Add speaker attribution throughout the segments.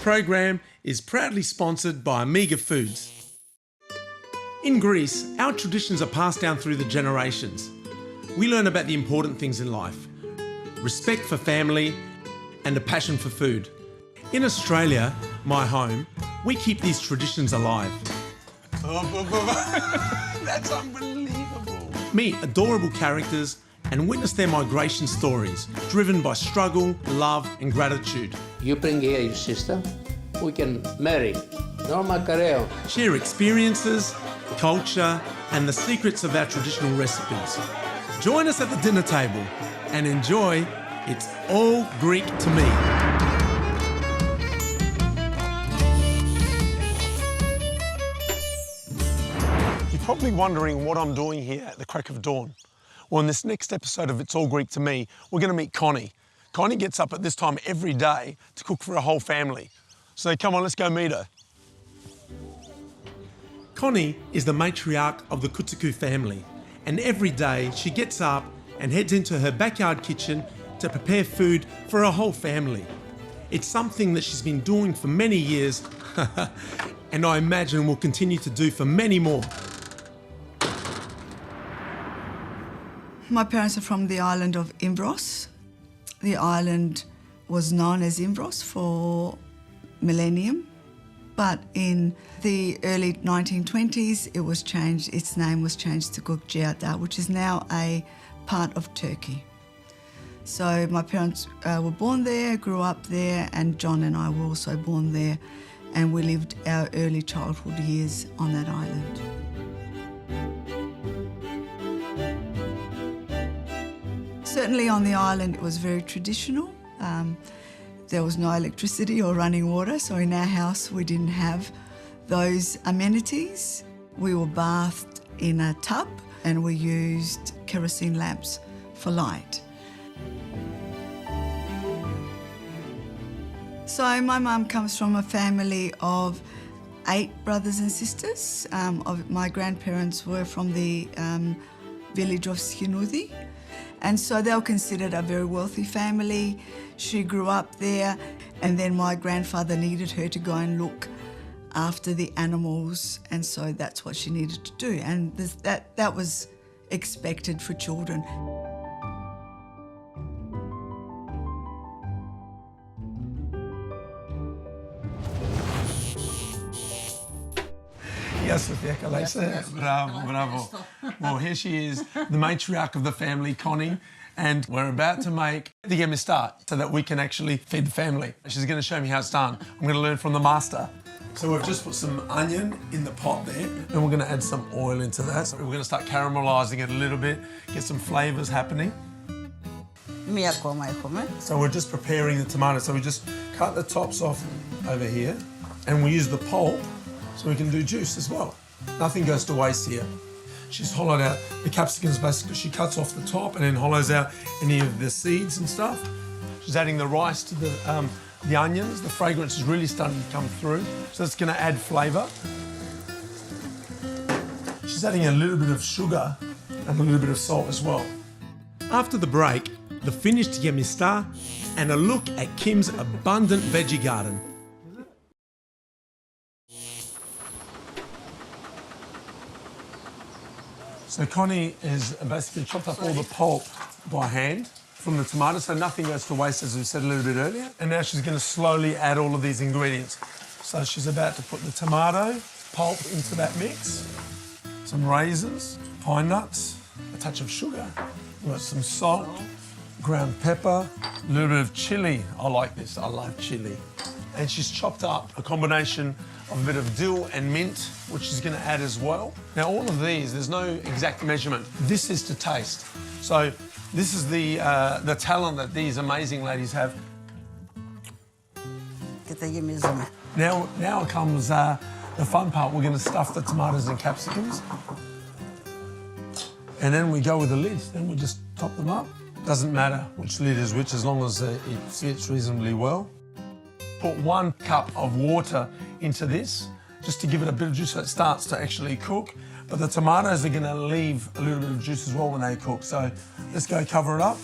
Speaker 1: program is proudly sponsored by Amiga Foods. In Greece, our traditions are passed down through the generations. We learn about the important things in life, respect for family, and a passion for food. In Australia, my home, we keep these traditions alive.
Speaker 2: That's unbelievable.
Speaker 1: Meet adorable characters and witness their migration stories, driven by struggle, love, and gratitude.
Speaker 3: You bring here your sister, we can marry. No macareo.
Speaker 1: Share experiences, culture, and the secrets of our traditional recipes. Join us at the dinner table and enjoy It's All Greek to Me.
Speaker 2: You're probably wondering what I'm doing here at the crack of dawn. Well, in this next episode of It's All Greek to Me, we're going to meet Connie. Connie gets up at this time every day to cook for a whole family. So come on, let's go meet her.
Speaker 1: Connie is the matriarch of the Kutsuku family, and every day she gets up and heads into her backyard kitchen to prepare food for her whole family. It's something that she's been doing for many years, and I imagine will continue to do for many more.
Speaker 4: My parents are from the island of Imbros. The island was known as Imbros for millennium, but in the early 1920s it was changed, its name was changed to Gökçeada, which is now a part of Turkey. So my parents were born there, grew up there, and John and I were also born there, and we lived our early childhood years on that island. Certainly on the island it was very traditional. There was no electricity or running water, so in our house we didn't have those amenities. We were bathed in a tub and we used kerosene lamps for light. So my mum comes from a family of 8 brothers and sisters. My grandparents were from the village of Skinudi. And so they were considered a very wealthy family. She grew up there, and then my grandfather needed her to go and look after the animals, and so that's what she needed to do. And that was expected for children.
Speaker 2: Yes, bravo. Well, here she is, the matriarch of the family, Connie, and we're about to make the yemistar so that we can actually feed the family. She's going to show me how it's done. I'm going to learn from the master. So we've just put some onion in the pot there, and we're going to add some oil into that. So we're going to start caramelising it a little bit, get some flavours happening. So we're just preparing the tomato. So we just cut the tops off over here, and we use the pulp so we can do juice as well. Nothing goes to waste here. She's hollowed out the capsicums. Basically she cuts off the top and then hollows out any of the seeds and stuff. She's adding the rice to the onions. The fragrance is really starting to come through, so it's going to add flavour. She's adding a little bit of sugar and a little bit of salt as well.
Speaker 1: After the break, the finished yemistar and a look at Kim's abundant veggie garden.
Speaker 2: So Connie has basically chopped up all the pulp by hand from the tomato, so nothing goes to waste, as we said a little bit earlier. And now she's going to slowly add all of these ingredients. So she's about to put the tomato pulp into that mix, some raisins, pine nuts, a touch of sugar, we've got some salt, ground pepper, a little bit of chilli. I like this, I love chilli. And she's chopped up a combination of a bit of dill and mint, which she's going to add as well. Now, all of these, there's no exact measurement. This is to taste. So this is the talent that these amazing ladies have. Now comes the fun part. We're going to stuff the tomatoes and capsicums. And then we go with the lids. Then we just top them up. Doesn't matter which lid is which, as long as it fits reasonably well. Put 1 cup of water into this, just to give it a bit of juice so it starts to actually cook. But the tomatoes are going to leave a little bit of juice as well when they cook. So let's go cover it up.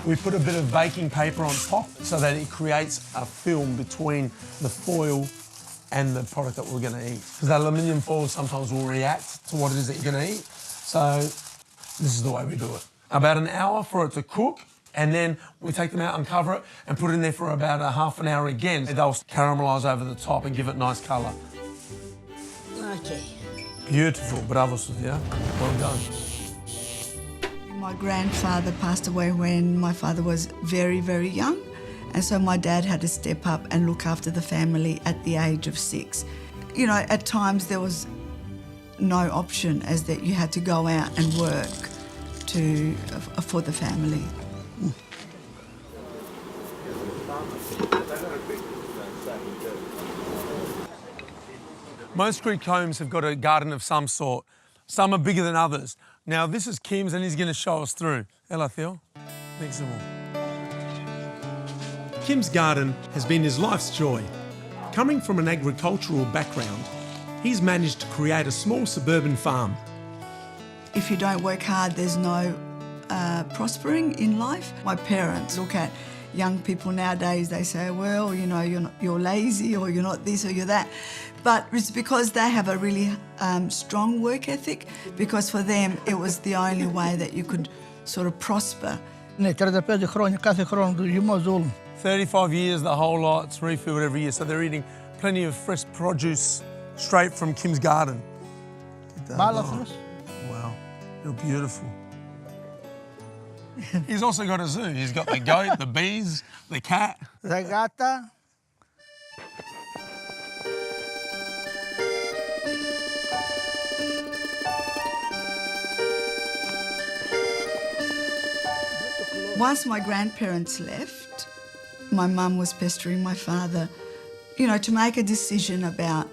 Speaker 2: We put a bit of baking paper on top so that it creates a film between the foil and the product that we're going to eat. Because that aluminium foil sometimes will react to what it is that you're going to eat. So this is the way we do it. About an hour for it to cook, and then we take them out and cover it and put it in there for about a half an hour again. They'll caramelise over the top and give it nice colour.
Speaker 5: Okay.
Speaker 2: Beautiful. Bravo, Sofia. Well done.
Speaker 4: My grandfather passed away when my father was very, very young. And so my dad had to step up and look after the family at the age of 6. You know, at times there was no option, as that you had to go out and work for the family.
Speaker 2: Most Greek homes have got a garden of some sort. Some are bigger than others. Now, this is Kim's and he's going to show us through. Hello, Theo. Thanks, Simon.
Speaker 1: Kim's garden has been his life's joy. Coming from an agricultural background, he's managed to create a small suburban farm.
Speaker 4: If you don't work hard, there's no prospering in life. My parents look at young people nowadays, they say, well, you know, you're lazy, or you're not this or you're that. But it's because they have a really strong work ethic, because for them it was the only way that you could sort of prosper.
Speaker 2: 35 years, the whole lot. It's refilled every year, so they're eating plenty of fresh produce straight from Kim's garden. Wow, you're beautiful. He's also got a zoo. He's got the goat, the bees, the cat.
Speaker 5: The gata.
Speaker 4: Once my grandparents left, my mum was pestering my father, you know, to make a decision about,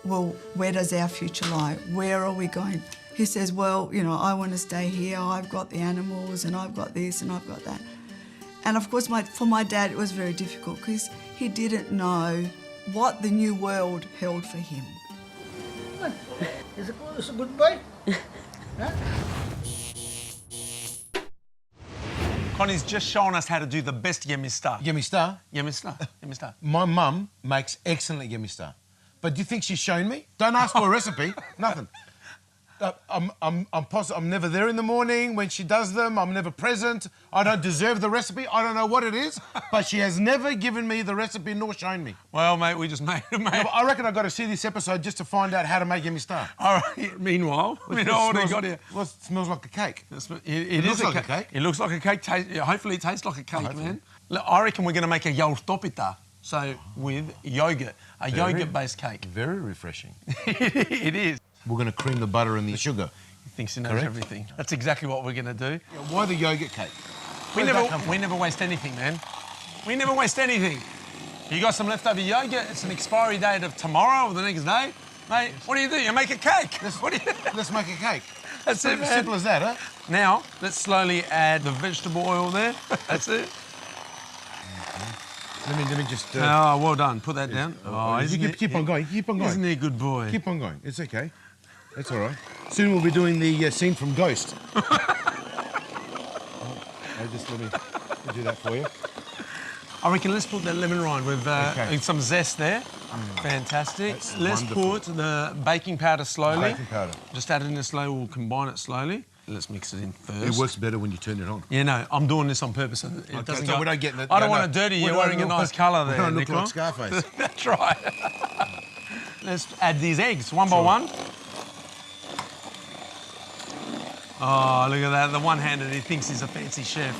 Speaker 4: well, where does our future lie? Where are we going? He says, well, you know, I want to stay here. I've got the animals and I've got this and I've got that. And of course, for my dad, it was very difficult because he didn't know what the new world held for him.
Speaker 5: It's a good boy. Huh?
Speaker 2: Connie's just shown us how to do the best yemista.
Speaker 6: Yemista?
Speaker 2: Yemista.
Speaker 6: My mum makes excellent yemista. But do you think she's shown me? Don't ask for a recipe. Nothing. I'm never there in the morning when she does them. I'm never present. I don't deserve the recipe. I don't know what it is, but she has never given me the recipe nor shown me.
Speaker 2: Well, mate, we just made it, mate.
Speaker 6: No, I reckon I've got to see this episode just to find out how to make yemista.
Speaker 2: All right. Meanwhile, what do you got here?
Speaker 6: Well, it smells like a cake.
Speaker 2: It
Speaker 6: looks like a cake.
Speaker 2: It looks like a cake. Hopefully it tastes like a cake, man. Look, I reckon we're going to make a kolokithopita, so with yogurt, a yogurt-based cake.
Speaker 6: Very refreshing.
Speaker 2: It is.
Speaker 6: We're going to cream the butter and the sugar.
Speaker 2: He thinks he knows
Speaker 6: Correct.
Speaker 2: everything. That's exactly what we're going to do.
Speaker 6: Why the yogurt cake?
Speaker 2: We never waste anything, man. We never waste anything. You got some leftover yogurt, it's an expiry date of tomorrow or the next day. Mate, what do? You make a cake.
Speaker 6: Let's make a cake.
Speaker 2: That's it, man.
Speaker 6: Simple as that, huh?
Speaker 2: Now, let's slowly add the vegetable oil there. That's it.
Speaker 6: Let me just...
Speaker 2: Oh, well done. Put that down. Oh,
Speaker 6: you keep on going. Keep on going.
Speaker 2: Isn't he a good boy?
Speaker 6: Keep on going. It's okay. That's all right. Soon we'll be doing the scene from Ghost. Let me do that for you.
Speaker 2: I reckon let's put that lemon rind with some zest there. Fantastic. Let's put the baking powder slowly.
Speaker 6: Baking powder.
Speaker 2: Just add it in slowly. We'll combine it slowly. Let's mix it in first.
Speaker 6: It works better when you turn it on.
Speaker 2: Yeah, no, I'm doing this on purpose. It doesn't
Speaker 6: so
Speaker 2: go...
Speaker 6: we don't get...
Speaker 2: I don't want to dirty you. You're wearing a nice colour there,
Speaker 6: We don't look
Speaker 2: Nicola.
Speaker 6: like Scarface.
Speaker 2: That's right. Let's add these eggs one by one. Oh, look at that. The one-handed, he thinks he's a fancy chef.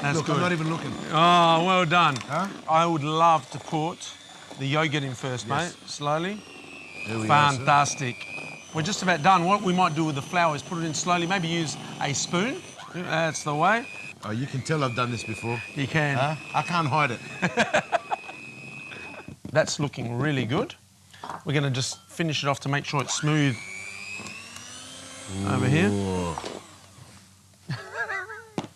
Speaker 2: That's
Speaker 6: Look,
Speaker 2: good.
Speaker 6: I'm not even looking.
Speaker 2: Oh, well done.
Speaker 6: Huh?
Speaker 2: I would love to put the yogurt in first, mate. Slowly.
Speaker 6: There we
Speaker 2: Fantastic. We're just about done. What we might do with the flour is put it in slowly. Maybe use a spoon. That's the way.
Speaker 6: Oh, you can tell I've done this before.
Speaker 2: You can.
Speaker 6: Huh? I can't hide it.
Speaker 2: That's looking really good. We're going to just finish it off to make sure it's smooth. Over here.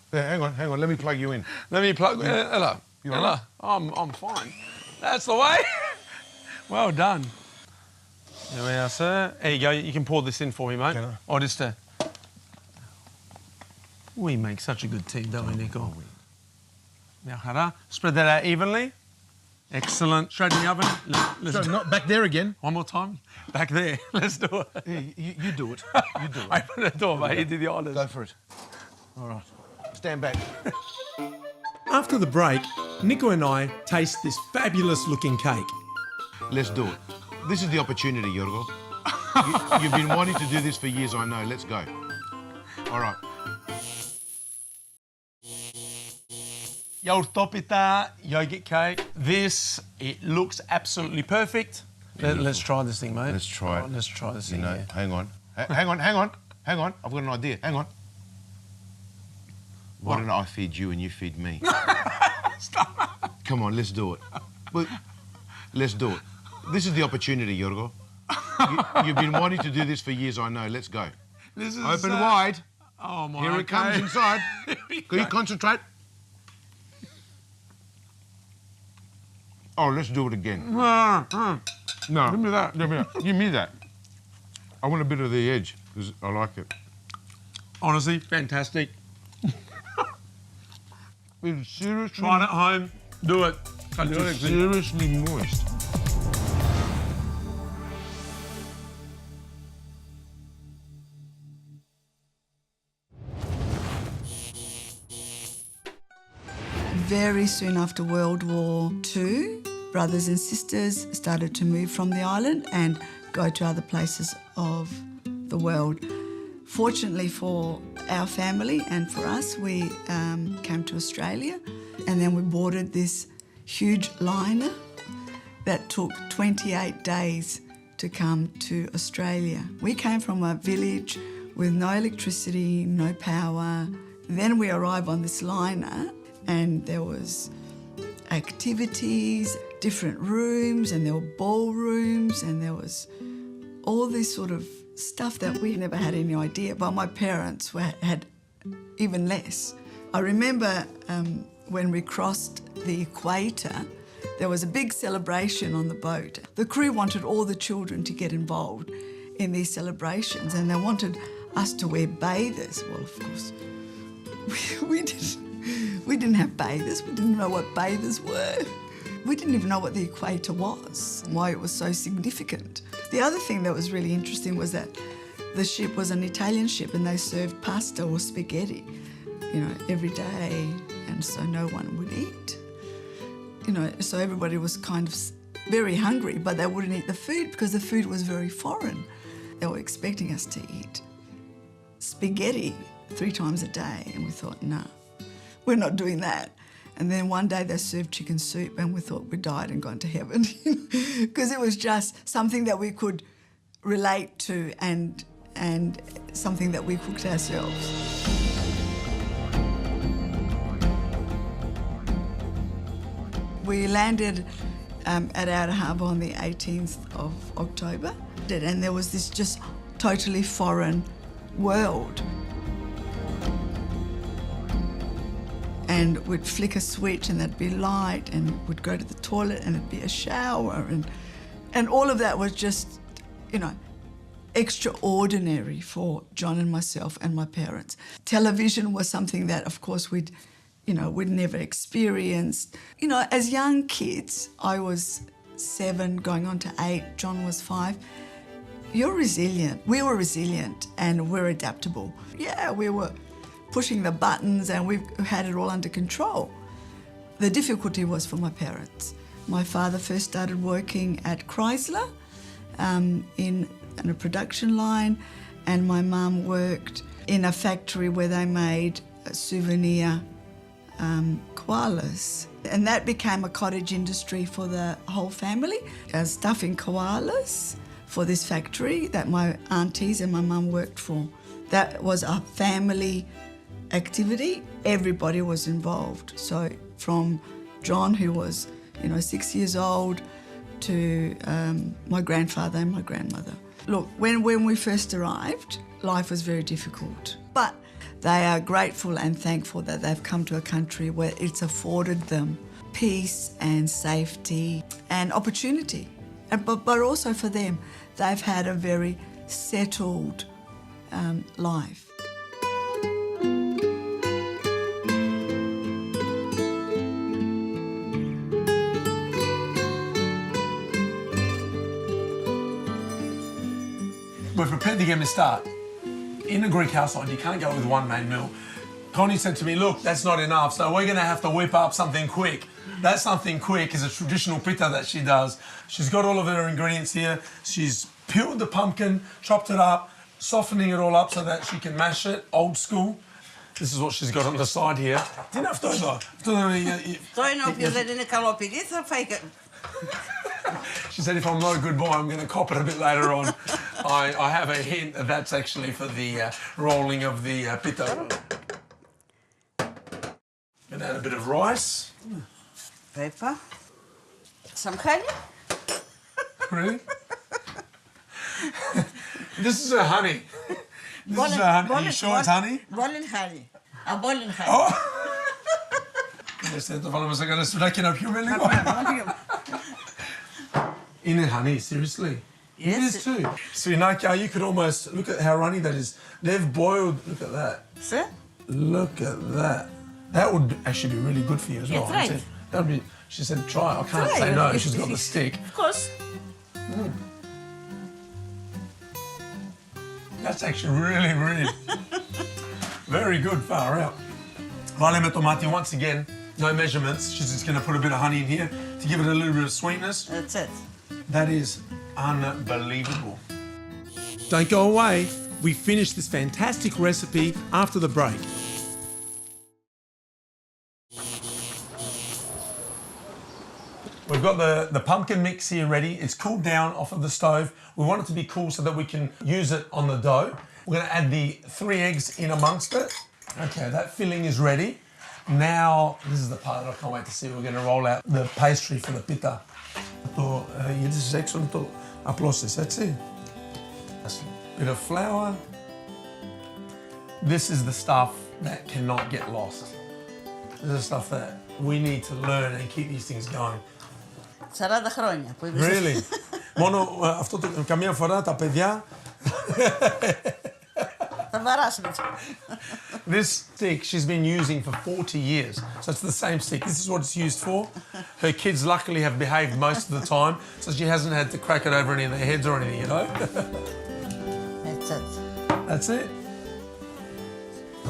Speaker 6: There, hang on. Let me plug you in.
Speaker 2: Let me plug. Hello.
Speaker 6: You
Speaker 2: Hello.
Speaker 6: all right?
Speaker 2: I'm fine. That's the way. Well done. There we are, sir. There you go. You can pour this in for me, mate.
Speaker 6: Can I?
Speaker 2: Or just we make such a good team, don't we, Nicole? Now, hara. Spread that out evenly. Excellent. Straight in the oven. Let's
Speaker 6: So, not back there again.
Speaker 2: one more time. Back there. Let's do it.
Speaker 6: Yeah, you do it. You do it.
Speaker 2: Open the door, mate. You do the honours.
Speaker 6: Go for it. All right. Stand back.
Speaker 1: After the break, Nico and I taste this fabulous looking cake.
Speaker 6: Let's do it. This is the opportunity, Yorgo. You've been wanting to do this for years, I know. Let's go. All right.
Speaker 2: Kolokithopita yogurt cake. This, it looks absolutely perfect. Let's try this thing, mate.
Speaker 6: Let's try it.
Speaker 2: Let's try this
Speaker 6: You
Speaker 2: thing,
Speaker 6: know,
Speaker 2: yeah.
Speaker 6: hang on. Hang on. I've got an idea. Hang on. Why don't I feed you and you feed me? Come on, let's do it. Let's do it. This is the opportunity, Yorgo. You've been wanting to do this for years, I know. Let's go.
Speaker 2: This is
Speaker 6: Open wide.
Speaker 2: Oh, my
Speaker 6: Here it comes inside. Can you concentrate? Oh, let's do it again. No.
Speaker 2: Give me that.
Speaker 6: Give me that. I want a bit of the edge because I like it.
Speaker 2: Honestly, fantastic.
Speaker 6: It's seriously,
Speaker 2: Try it at home. Do it.
Speaker 6: it's seriously moist.
Speaker 4: Very soon after World War II, brothers and sisters started to move from the island and go to other places of the world. Fortunately for our family and for us, we came to Australia, and then we boarded this huge liner that took 28 days to come to Australia. We came from a village with no electricity, no power. Then we arrived on this liner, and there was activities, different rooms, and there were ballrooms, and there was all this sort of stuff that we never had any idea, but my parents had even less. I remember when we crossed the equator, there was a big celebration on the boat. The crew wanted all the children to get involved in these celebrations, and they wanted us to wear bathers. Well, of course, we didn't have bathers. We didn't know what bathers were. We didn't even know what the equator was, why it was so significant. The other thing that was really interesting was that the ship was an Italian ship, and they served pasta or spaghetti, every day, and so no one would eat. So everybody was kind of very hungry, but they wouldn't eat the food because the food was very foreign. They were expecting us to eat spaghetti 3 times a day, and we thought, no, we're not doing that. And then one day they served chicken soup, and we thought we died and gone to heaven because it was just something that we could relate to and something that we cooked ourselves. We landed at Outer Harbour on the 18th of October, and there was this just totally foreign world. And we'd flick a switch and there'd be light, and we'd go to the toilet and it'd be a shower, and all of that was just, extraordinary for John and myself and my parents. Television was something that, of course, we'd never experienced. As young kids, I was 7 going on to 8, John was 5. You're resilient. We were resilient and we're adaptable. Yeah, we were pushing the buttons and we had it all under control. The difficulty was for my parents. My father first started working at Chrysler in a production line, and my mum worked in a factory where they made souvenir koalas. And that became a cottage industry for the whole family, stuffing koalas for this factory that my aunties and my mum worked for. That was a family activity. Everybody was involved. So from John, who was 6 years old, to my grandfather and my grandmother. Look, when we first arrived, life was very difficult, but they are grateful and thankful that they've come to a country where it's afforded them peace and safety and opportunity. But also for them, they've had a very settled life.
Speaker 2: we're prepared to get me start. In a Greek household, you can't go with one main meal. Connie said to me, look, that's not enough, so we're gonna have to whip up something quick. That something quick is a traditional pita that she does. She's got all of her ingredients here. She's peeled the pumpkin, chopped it up, softening it all up so that she can mash it, old school. This is what she's got on the side here. Τι είναι αυτό εδώ?
Speaker 7: Αυτό είναι όποιος δεν είναι καλό παιδί θα φάει.
Speaker 2: She said if I'm not a good boy, I'm going to cop it a bit later on. I have a hint that that's actually for the rolling of the pita. Going to add a bit of rice.
Speaker 7: Pepper. Some honey.
Speaker 2: Really? This is her honey. This is her honey. Are you sure it's honey?
Speaker 7: Boiling honey. A boiling honey.
Speaker 2: Oh! Adesso βάλαμε σε κανένα σουράκι να πιούμε λίγο. Είναι honey, seriously? It is too. So you could almost, look at how runny that is. They've boiled, look at that.
Speaker 7: See?
Speaker 2: Look at that. That would actually be really good for you as well.
Speaker 7: Yeah, try it.
Speaker 2: That would be, she said try it. I can't say no, she's got the stick.
Speaker 7: Of course.
Speaker 2: That's actually really, really very good, far out. Βάλε tomati once again, no measurements. She's just going to put a bit of honey in here to give it a little bit of sweetness.
Speaker 7: That's it.
Speaker 2: That is unbelievable.
Speaker 1: Don't go away. We finish this fantastic recipe after the break.
Speaker 2: We've got the pumpkin mix here ready. It's cooled down off of the stove. We want it to be cool so that we can use it on the dough. We're going to add the 3 eggs in amongst it. Okay, that filling is ready. Now, this is the part that I can't wait to see. We're going to roll out the pastry for the pita. Γυρίζεις έξω να το απλώσεις, έτσι. Bit of flour. This is the stuff that cannot get lost. This is the stuff that we need to learn and keep these things going.
Speaker 7: 40 χρόνια που είμαι.
Speaker 2: Really? Μόνο αυτό καμία φορά τα παιδιά.
Speaker 7: Θα βαράσουμε.
Speaker 2: This stick she's been using for 40 years. So it's the same stick. This is what it's used for. Her kids luckily have behaved most of the time, so she hasn't had to crack it over any of their heads or anything, you know?
Speaker 7: That's it.
Speaker 2: That's it.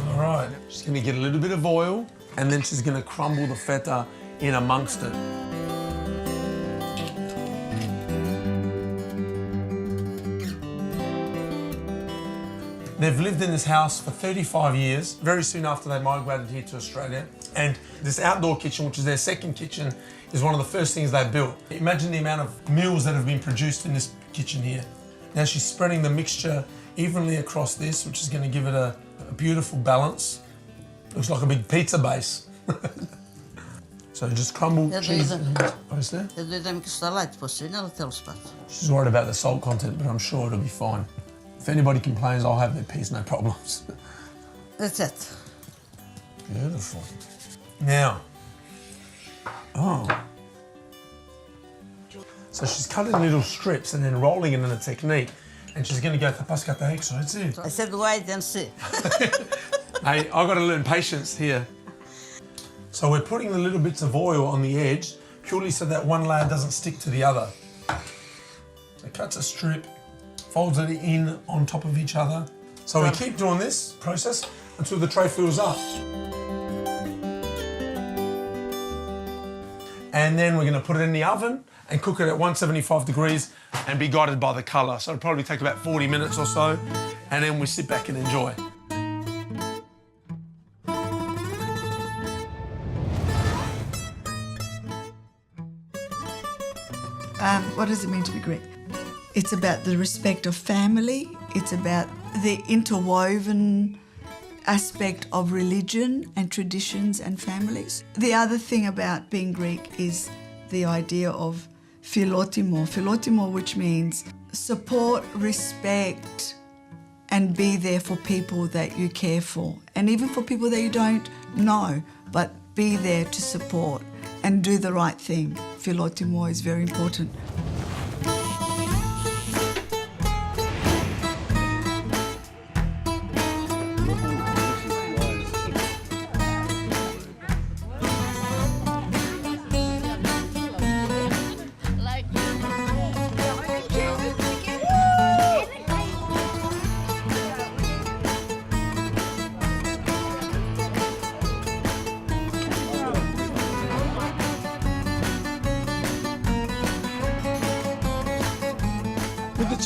Speaker 2: All right. She's going to get a little bit of oil and then she's going to crumble the feta in amongst it. They've lived in this house for 35 years, very soon after they migrated here to Australia. And this outdoor kitchen, which is their second kitchen, is one of the first things they built. Imagine the amount of meals that have been produced in this kitchen here. Now she's spreading the mixture evenly across this, which is going to give it a beautiful balance. Looks like a big pizza base. So just crumble cheese.
Speaker 7: Εδώ είδαμε και στο αλάτι πώς είναι, αλλά τέλος πάντων.
Speaker 2: She's worried about the salt content, but I'm sure it'll be fine. If anybody complains, I'll have their piece, no problems.
Speaker 7: That's it.
Speaker 2: Beautiful. Now, oh. So she's cutting little strips and then rolling it in a technique. And she's going to go, θα πας κατά έξω, έτσι.
Speaker 7: I said wait and see.
Speaker 2: Hey, I've got to learn patience here. So we're putting the little bits of oil on the edge, purely so that one layer doesn't stick to the other. So cuts a strip, folds it in on top of each other. So we keep doing this process until the tray fills up. And then we're going to put it in the oven and cook it at 175 degrees and be guided by the colour. So it'll probably take about 40 minutes or so, and then we sit back and enjoy.
Speaker 4: What does it mean to be Greek? It's about the respect of family. It's about the interwoven aspect of religion and traditions and families. The other thing about being Greek is the idea of philotimo. Philotimo, which means support, respect, and be there for people that you care for. And even for people that you don't know, but be there to support and do the right thing. Philotimo is very important.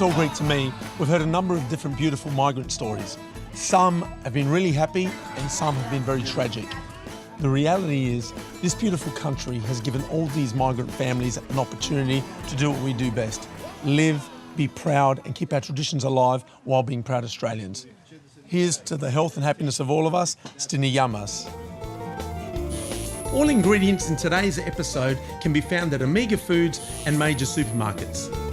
Speaker 2: it's all Greek to me, we've heard a number of different beautiful migrant stories. Some have been really happy and some have been very tragic. The reality is, this beautiful country has given all these migrant families an opportunity to do what we do best: live, be proud, and keep our traditions alive while being proud Australians. Here's to the health and happiness of all of us. Stini Yamas.
Speaker 1: All ingredients in today's episode can be found at Omega Foods and major supermarkets.